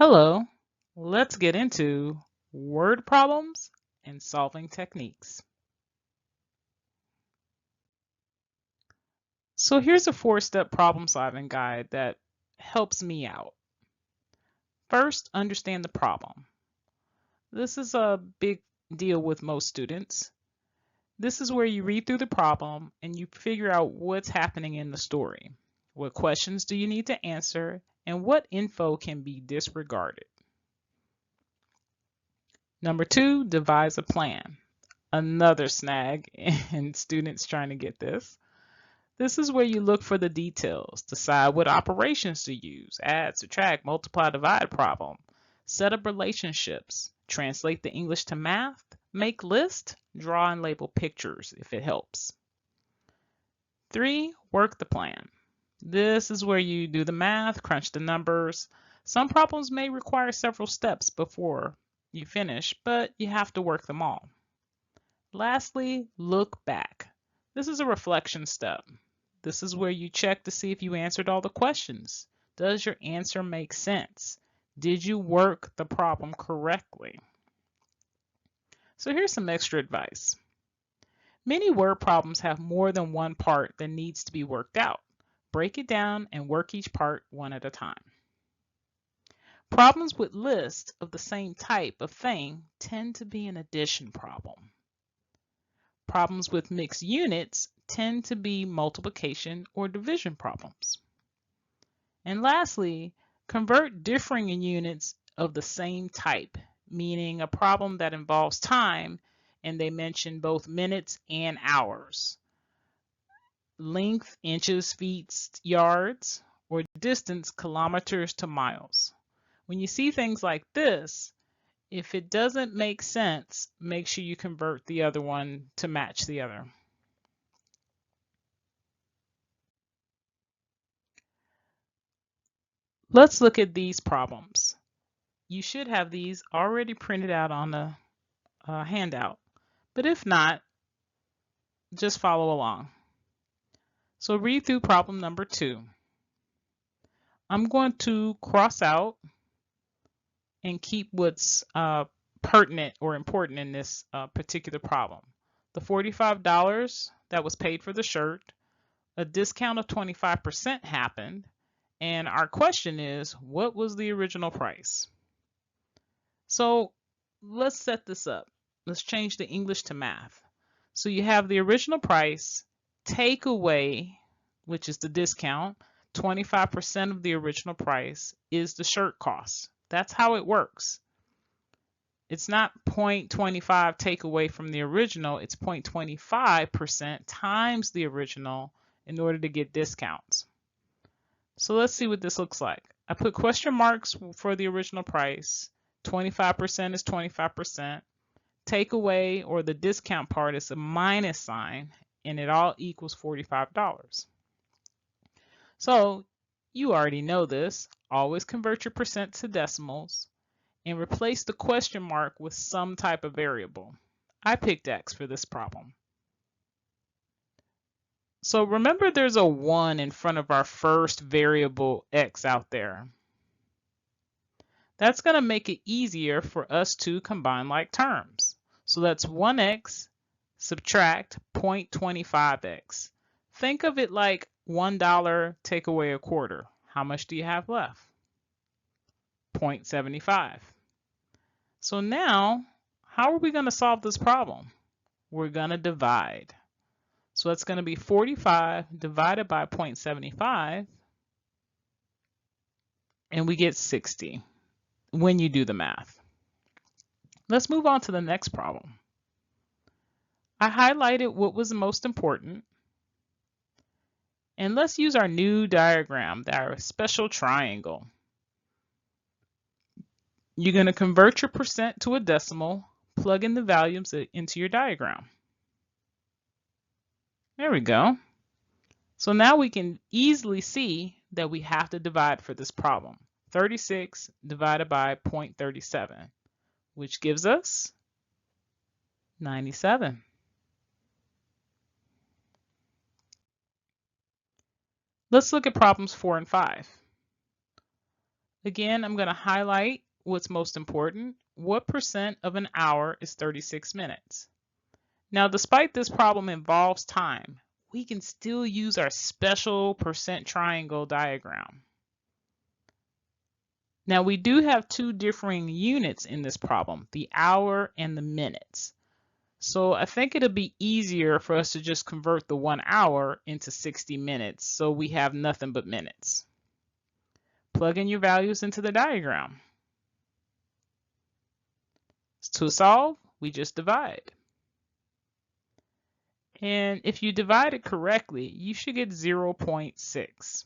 Hello, let's get into word problems and solving techniques. So here's a 4-step problem solving guide that helps me out. First, understand the problem. This is a big deal with most students. This is where you read through the problem and you figure out what's happening in the story. What questions do you need to answer and what info can be disregarded? Number 2, devise a plan. Another snag in students trying to get this. This is where you look for the details, decide what operations to use, add, subtract, multiply, divide problem, set up relationships, translate the English to math, make lists, draw and label pictures if it helps. 3, work the plan. This is where you do the math, crunch the numbers. Some problems may require several steps before you finish, but you have to work them all. Lastly, look back. This is a reflection step. This is where you check to see if you answered all the questions. Does your answer make sense? Did you work the problem correctly? So here's some extra advice. Many word problems have more than one part that needs to be worked out. Break it down and work each part one at a time. Problems with lists of the same type of thing tend to be an addition problem. Problems with mixed units tend to be multiplication or division problems. And lastly, convert differing units of the same type, meaning a problem that involves time, and they mention both minutes and hours, length, inches, feet, yards, or distance, kilometers to miles. When you see things like this, if it doesn't make sense, make sure you convert the other one to match the other. Let's look at these problems. You should have these already printed out on the handout, but if not, just follow along. So read through problem number 2. I'm going to cross out and keep what's pertinent or important in this particular problem. The $45 that was paid for the shirt, a discount of 25% happened, and our question is, what was the original price? So let's set this up. Let's change the English to math. So you have the original price, take away, which is the discount, 25% of the original price is the shirt cost. That's how it works. It's not 0.25 take away from the original, it's 0.25% times the original in order to get discounts. So let's see what this looks like. I put question marks for the original price. 25% is 25%. Take away, or the discount part, is a minus sign, and it all equals $45. So you already know this. Always convert your percent to decimals and replace the question mark with some type of variable. I picked X for this problem. So remember, there's a 1 in front of our first variable X out there. That's going to make it easier for us to combine like terms. So that's 1x subtract 0.25x. Think of it like $1 take away a quarter. How much do you have left? 0.75. So now, how are we going to solve this problem? We're going to divide. So it's going to be 45 divided by 0.75, and we get 60 when you do the math. Let's move on to the next problem. I highlighted what was the most important, and let's use our new diagram, our special triangle. You're going to convert your percent to a decimal, plug in the values into your diagram. There we go. So now we can easily see that we have to divide for this problem. 36 divided by 0.37, which gives us 97. Let's look at problems 4 and 5. Again, I'm going to highlight what's most important. What percent of an hour is 36 minutes? Now, despite this problem involves time, we can still use our special percent triangle diagram. Now, we do have two differing units in this problem, the hour and the minutes. So I think it'll be easier for us to just convert the 1 hour into 60 minutes so we have nothing but minutes. Plug in your values into the diagram. To solve, we just divide. And if you divide it correctly, you should get 0.6.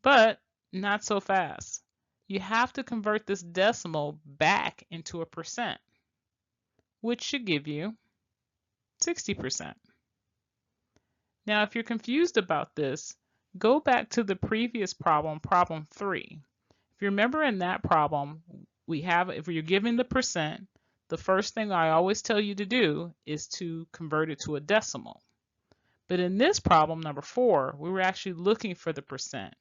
But not so fast. You have to convert this decimal back into a percent, which should give you 60%. Now, if you're confused about this, go back to the previous problem, problem 3. If you remember in that problem, if you're given the percent, the first thing I always tell you to do is to convert it to a decimal. But in this problem, number 4, we were actually looking for the percent.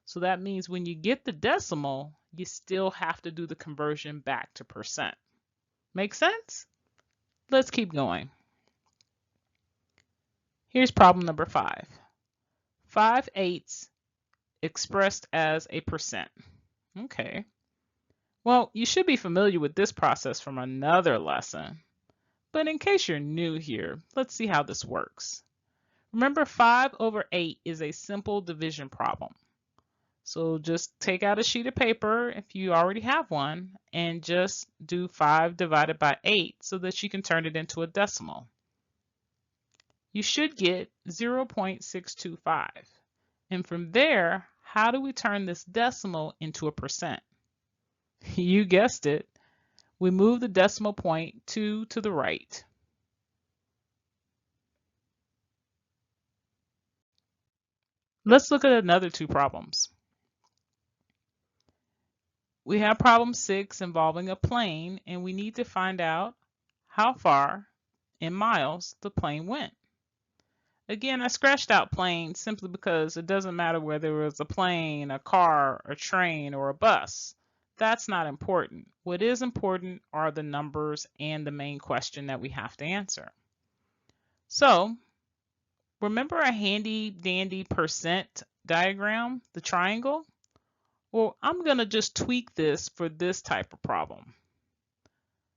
So that means when you get the decimal, you still have to do the conversion back to percent. Make sense? Let's keep going. Here's problem number 5. 5/8 expressed as a percent. Okay. Well, you should be familiar with this process from another lesson. But in case you're new here, let's see how this works. Remember, 5/8 is a simple division problem. So just take out a sheet of paper if you already have one and just do 5 divided by 8 so that you can turn it into a decimal. You should get 0.625. And from there, how do we turn this decimal into a percent? You guessed it. We move the decimal point 2 to the right. Let's look at another 2 problems. We have problem 6 involving a plane, and we need to find out how far in miles the plane went. Again, I scratched out plane simply because it doesn't matter whether it was a plane, a car, a train, or a bus. That's not important. What is important are the numbers and the main question that we have to answer. So, remember a handy dandy percent diagram, the triangle? Well, I'm going to just tweak this for this type of problem.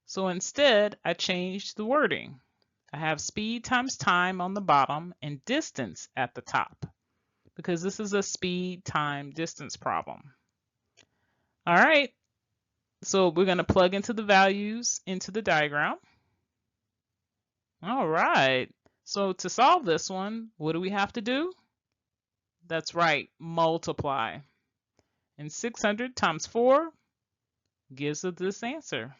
So instead, I changed the wording. I have speed times time on the bottom and distance at the top because this is a speed time distance problem. All right, so we're going to plug into the values into the diagram. All right, so to solve this one, what do we have to do? That's right, multiply. And 600 times 4 gives us this answer.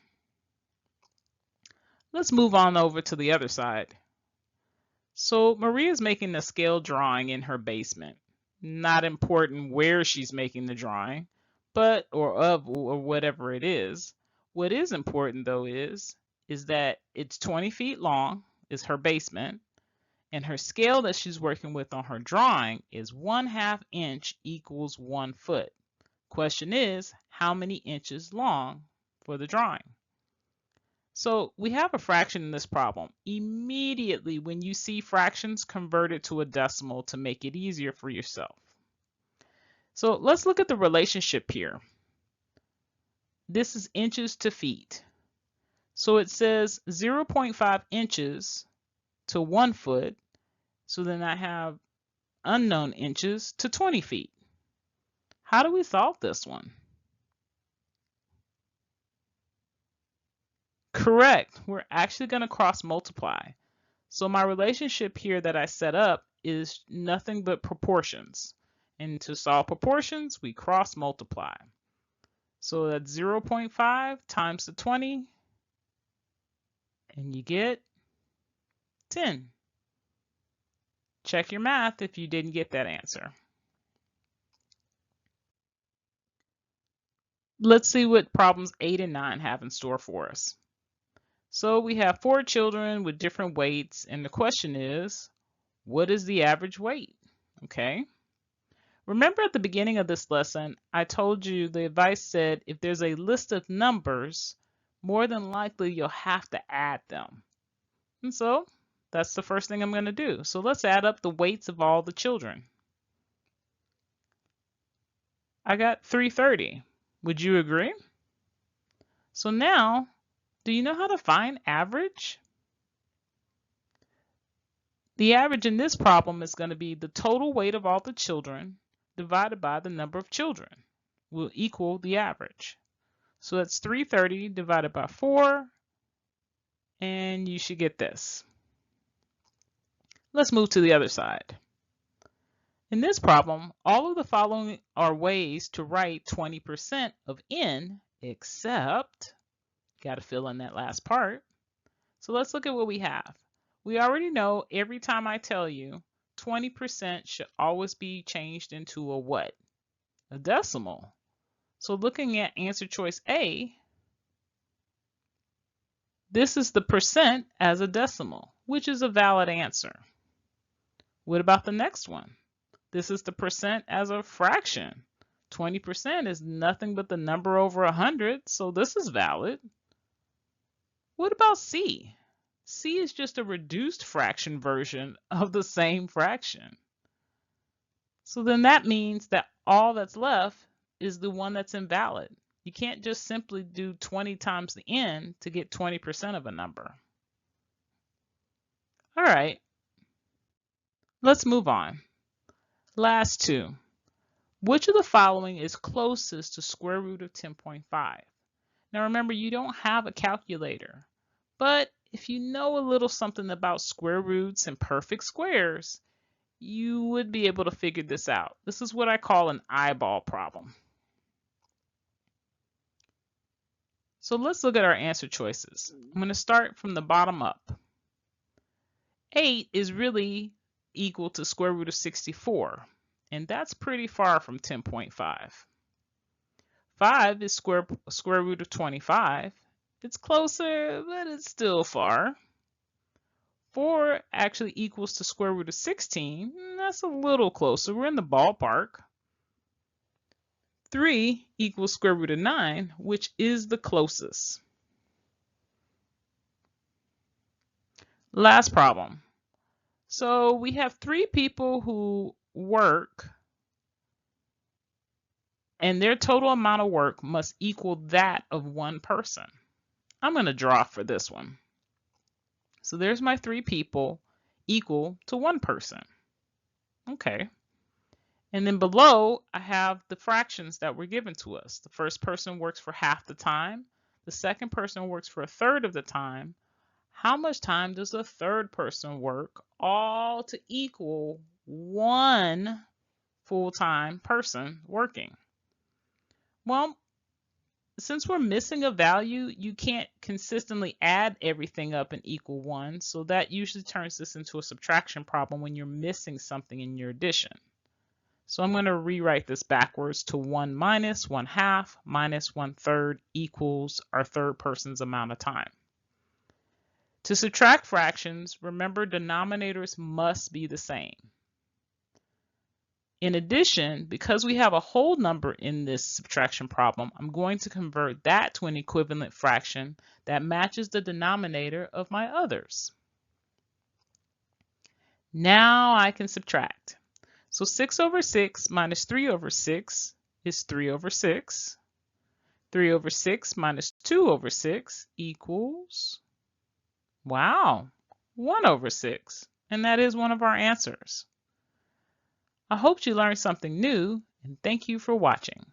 Let's move on over to the other side. So Maria's making a scale drawing in her basement. Not important where she's making the drawing, but or whatever it is. What is important though is that it's 20 feet long, is her basement, and her scale that she's working with on her drawing is 1/2 inch equals 1 foot. Question is, how many inches long for the drawing? So we have a fraction in this problem. Immediately when you see fractions, convert it to a decimal to make it easier for yourself. So let's look at the relationship here. This is inches to feet. So it says 0.5 inches to 1 foot. So then I have unknown inches to 20 feet. How do we solve this one? Correct. We're actually going to cross multiply. So my relationship here that I set up is nothing but proportions. And to solve proportions, we cross multiply. So that's 0.5 times the 20, and you get 10. Check your math if you didn't get that answer. Let's see what problems 8 and 9 have in store for us. So we have 4 children with different weights, and the question is, what is the average weight? Okay. Remember at the beginning of this lesson, I told you the advice said if there's a list of numbers, more than likely you'll have to add them. And so that's the first thing I'm going to do. So let's add up the weights of all the children. I got 330. Would you agree? So now, do you know how to find average? The average in this problem is going to be the total weight of all the children divided by the number of children will equal the average. So that's 330 divided by 4, and you should get this. Let's move to the other side. In this problem, all of the following are ways to write 20% of n, except, got to fill in that last part. So let's look at what we have. We already know every time I tell you 20% should always be changed into a what? A decimal. So looking at answer choice A, this is the percent as a decimal, which is a valid answer. What about the next one? This is the percent as a fraction. 20% is nothing but the number over 100, so this is valid. What about C? C is just a reduced fraction version of the same fraction. So then that means that all that's left is the one that's invalid. You can't just simply do 20 times the n to get 20% of a number. All right, let's move on. Last two. Which of the following is closest to square root of 10.5? Now remember, you don't have a calculator, but if you know a little something about square roots and perfect squares, you would be able to figure this out. This is what I call an eyeball problem. So let's look at our answer choices. I'm going to start from the bottom up. 8 is really equal to square root of 64, and that's pretty far from 10.5. 5 is square root of 25. It's closer, but it's still far. 4 actually equals to square root of 16. That's a little closer. We're in the ballpark. 3 equals square root of 9, which is the closest. Last problem. So we have 3 people who work, and their total amount of work must equal that of one person. I'm going to draw for this one. So there's my 3 people equal to one person. Okay. And then below, I have the fractions that were given to us. The first person works for half the time. The second person works for a third of the time. How much time does the third person work, all to equal one full-time person working? Well, since we're missing a value, you can't consistently add everything up and equal 1, so that usually turns this into a subtraction problem when you're missing something in your addition. So I'm going to rewrite this backwards to 1 minus 1/2 minus 1/3 equals our third person's amount of time. To subtract fractions, remember denominators must be the same. In addition, because we have a whole number in this subtraction problem, I'm going to convert that to an equivalent fraction that matches the denominator of my others. Now I can subtract. So 6 over 6 minus 3 over 6 is 3 over 6. 3 over 6 minus 2 over 6 equals, wow, 1 over 6. And that is one of our answers. I hope you learned something new, and thank you for watching.